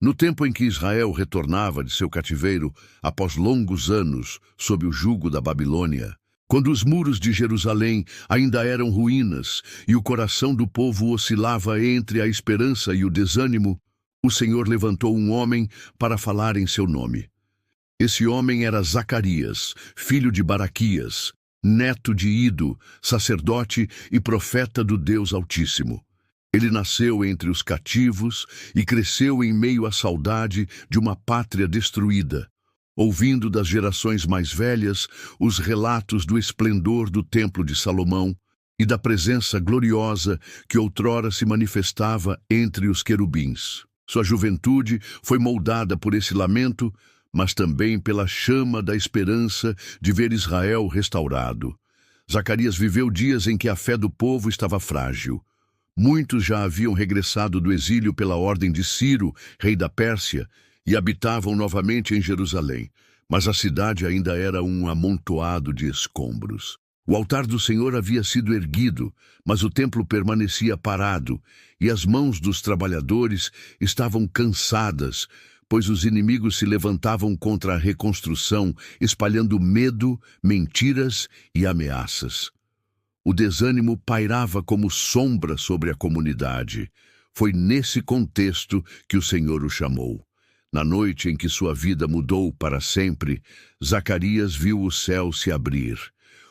No tempo em que Israel retornava de seu cativeiro, após longos anos sob o jugo da Babilônia, quando os muros de Jerusalém ainda eram ruínas e o coração do povo oscilava entre a esperança e o desânimo, o Senhor levantou um homem para falar em seu nome. Esse homem era Zacarias, filho de Baraquias, neto de Ido, sacerdote e profeta do Deus Altíssimo. Ele nasceu entre os cativos e cresceu em meio à saudade de uma pátria destruída, ouvindo das gerações mais velhas os relatos do esplendor do Templo de Salomão e da presença gloriosa que outrora se manifestava entre os querubins. Sua juventude foi moldada por esse lamento, mas também pela chama da esperança de ver Israel restaurado. Zacarias viveu dias em que a fé do povo estava frágil. Muitos já haviam regressado do exílio pela ordem de Ciro, rei da Pérsia, e habitavam novamente em Jerusalém, mas a cidade ainda era um amontoado de escombros. O altar do Senhor havia sido erguido, mas o templo permanecia parado, e as mãos dos trabalhadores estavam cansadas, pois os inimigos se levantavam contra a reconstrução, espalhando medo, mentiras e ameaças. O desânimo pairava como sombra sobre a comunidade. Foi nesse contexto que o Senhor o chamou. Na noite em que sua vida mudou para sempre, Zacarias viu o céu se abrir.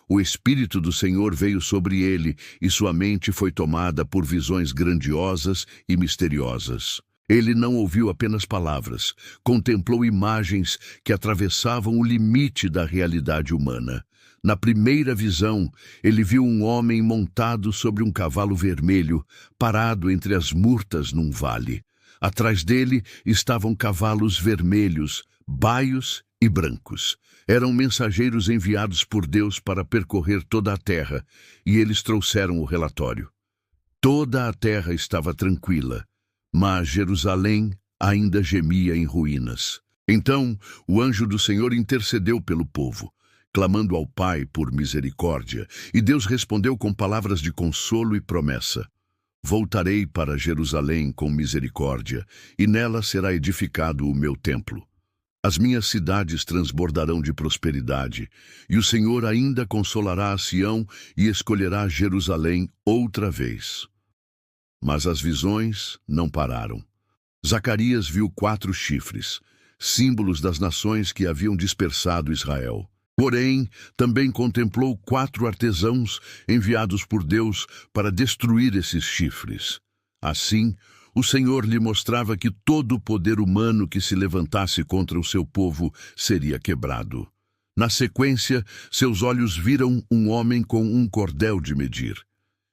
O Espírito do Senhor veio sobre ele e sua mente foi tomada por visões grandiosas e misteriosas. Ele não ouviu apenas palavras, contemplou imagens que atravessavam o limite da realidade humana. Na primeira visão, ele viu um homem montado sobre um cavalo vermelho, parado entre as murtas num vale. Atrás dele estavam cavalos vermelhos, baios e brancos. Eram mensageiros enviados por Deus para percorrer toda a terra, e eles trouxeram o relatório. Toda a terra estava tranquila, mas Jerusalém ainda gemia em ruínas. Então, o anjo do Senhor intercedeu pelo povo, clamando ao Pai por misericórdia, e Deus respondeu com palavras de consolo e promessa. Voltarei para Jerusalém com misericórdia, e nela será edificado o meu templo. As minhas cidades transbordarão de prosperidade, e o Senhor ainda consolará a Sião e escolherá Jerusalém outra vez. Mas as visões não pararam. Zacarias viu 4 chifres, símbolos das nações que haviam dispersado Israel. Porém, também contemplou 4 artesãos enviados por Deus para destruir esses chifres. Assim, o Senhor lhe mostrava que todo o poder humano que se levantasse contra o seu povo seria quebrado. Na sequência, seus olhos viram um homem com um cordel de medir.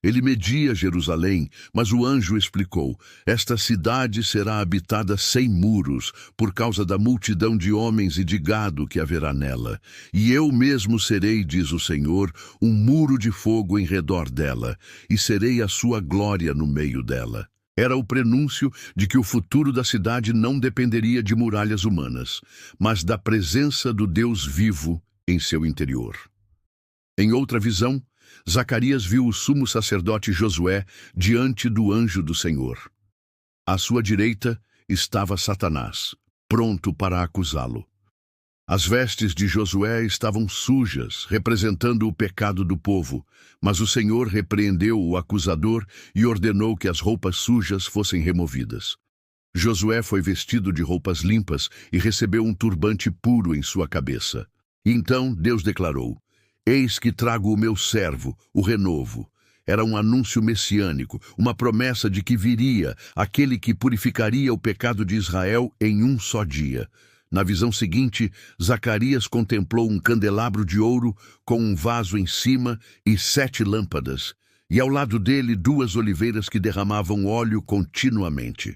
Ele media Jerusalém, mas o anjo explicou: esta cidade será habitada sem muros, por causa da multidão de homens e de gado que haverá nela. E eu mesmo serei, diz o Senhor, um muro de fogo em redor dela, e serei a sua glória no meio dela. Era o prenúncio de que o futuro da cidade não dependeria de muralhas humanas, mas da presença do Deus vivo em seu interior. Em outra visão, Zacarias viu o sumo sacerdote Josué diante do anjo do Senhor. À sua direita estava Satanás, pronto para acusá-lo. As vestes de Josué estavam sujas, representando o pecado do povo, mas o Senhor repreendeu o acusador e ordenou que as roupas sujas fossem removidas. Josué foi vestido de roupas limpas e recebeu um turbante puro em sua cabeça. Então Deus declarou: eis que trago o meu servo, o renovo. Era um anúncio messiânico, uma promessa de que viria aquele que purificaria o pecado de Israel em um só dia. Na visão seguinte, Zacarias contemplou um candelabro de ouro com um vaso em cima e 7 lâmpadas, e ao lado dele 2 oliveiras que derramavam óleo continuamente.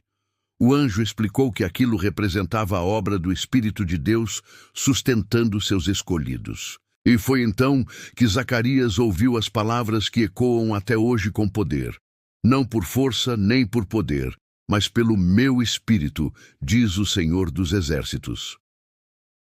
O anjo explicou que aquilo representava a obra do Espírito de Deus sustentando seus escolhidos. E foi então que Zacarias ouviu as palavras que ecoam até hoje com poder. Não por força nem por poder, mas pelo meu Espírito, diz o Senhor dos Exércitos.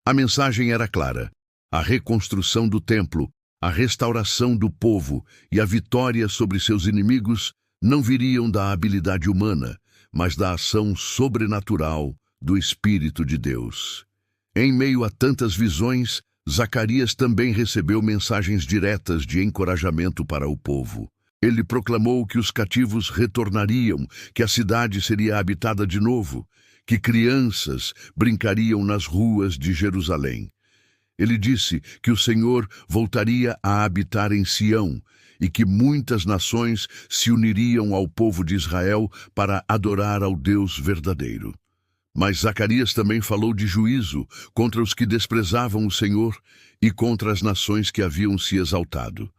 A mensagem era clara: a reconstrução do templo, a restauração do povo e a vitória sobre seus inimigos não viriam da habilidade humana, mas da ação sobrenatural do Espírito de Deus. Em meio a tantas visões, Zacarias também recebeu mensagens diretas de encorajamento para o povo. Ele proclamou que os cativos retornariam, que a cidade seria habitada de novo, que crianças brincariam nas ruas de Jerusalém. Ele disse que o Senhor voltaria a habitar em Sião e que muitas nações se uniriam ao povo de Israel para adorar ao Deus verdadeiro. Mas Zacarias também falou de juízo contra os que desprezavam o Senhor e contra as nações que haviam se exaltado.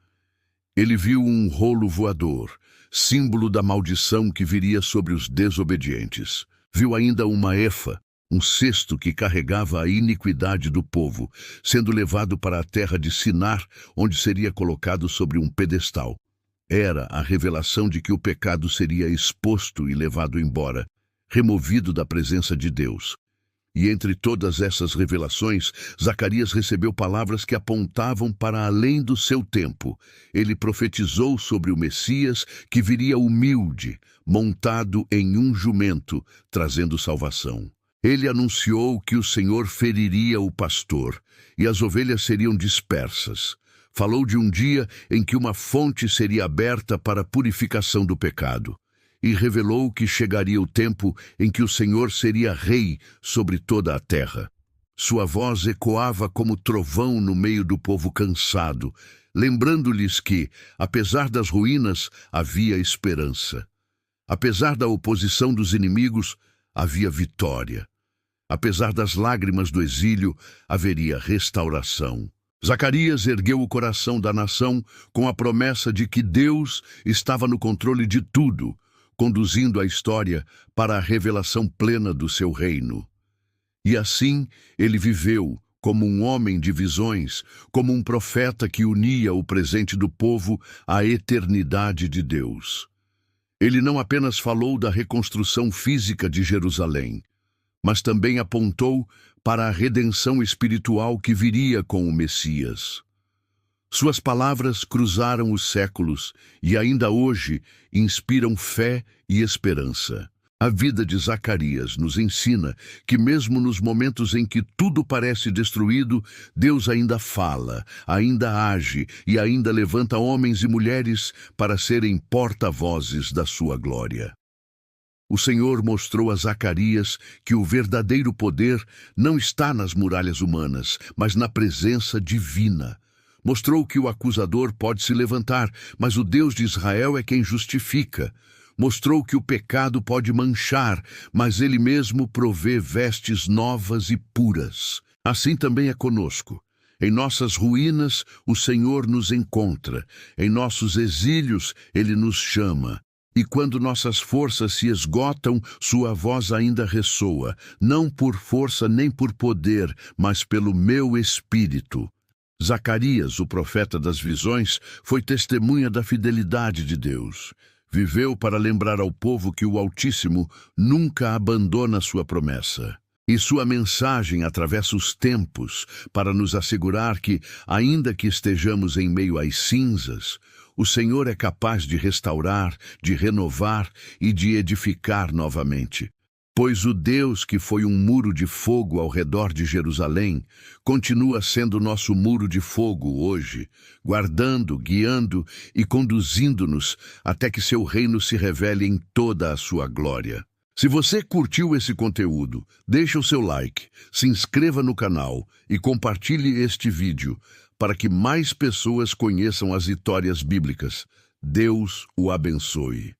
Ele viu um rolo voador, símbolo da maldição que viria sobre os desobedientes. Viu ainda uma efa, um cesto que carregava a iniquidade do povo, sendo levado para a terra de Sinar, onde seria colocado sobre um pedestal. Era a revelação de que o pecado seria exposto e levado embora, removido da presença de Deus. E entre todas essas revelações, Zacarias recebeu palavras que apontavam para além do seu tempo. Ele profetizou sobre o Messias que viria humilde, montado em um jumento, trazendo salvação. Ele anunciou que o Senhor feriria o pastor e as ovelhas seriam dispersas. Falou de um dia em que uma fonte seria aberta para a purificação do pecado. E revelou que chegaria o tempo em que o Senhor seria rei sobre toda a terra. Sua voz ecoava como trovão no meio do povo cansado, lembrando-lhes que, apesar das ruínas, havia esperança. Apesar da oposição dos inimigos, havia vitória. Apesar das lágrimas do exílio, haveria restauração. Zacarias ergueu o coração da nação com a promessa de que Deus estava no controle de tudo, conduzindo a história para a revelação plena do seu reino. E assim ele viveu como um homem de visões, como um profeta que unia o presente do povo à eternidade de Deus. Ele não apenas falou da reconstrução física de Jerusalém, mas também apontou para a redenção espiritual que viria com o Messias. Suas palavras cruzaram os séculos e ainda hoje inspiram fé e esperança. A vida de Zacarias nos ensina que mesmo nos momentos em que tudo parece destruído, Deus ainda fala, ainda age e ainda levanta homens e mulheres para serem porta-vozes da sua glória. O Senhor mostrou a Zacarias que o verdadeiro poder não está nas muralhas humanas, mas na presença divina. Mostrou que o acusador pode se levantar, mas o Deus de Israel é quem justifica. Mostrou que o pecado pode manchar, mas Ele mesmo provê vestes novas e puras. Assim também é conosco. Em nossas ruínas, o Senhor nos encontra. Em nossos exílios, Ele nos chama. E quando nossas forças se esgotam, sua voz ainda ressoa, não por força nem por poder, mas pelo meu espírito. Zacarias, o profeta das visões, foi testemunha da fidelidade de Deus. Viveu para lembrar ao povo que o Altíssimo nunca abandona sua promessa. E sua mensagem atravessa os tempos para nos assegurar que, ainda que estejamos em meio às cinzas, o Senhor é capaz de restaurar, de renovar e de edificar novamente. Pois o Deus que foi um muro de fogo ao redor de Jerusalém, continua sendo nosso muro de fogo hoje, guardando, guiando e conduzindo-nos até que seu reino se revele em toda a sua glória. Se você curtiu esse conteúdo, deixe o seu like, se inscreva no canal e compartilhe este vídeo para que mais pessoas conheçam as histórias bíblicas. Deus o abençoe.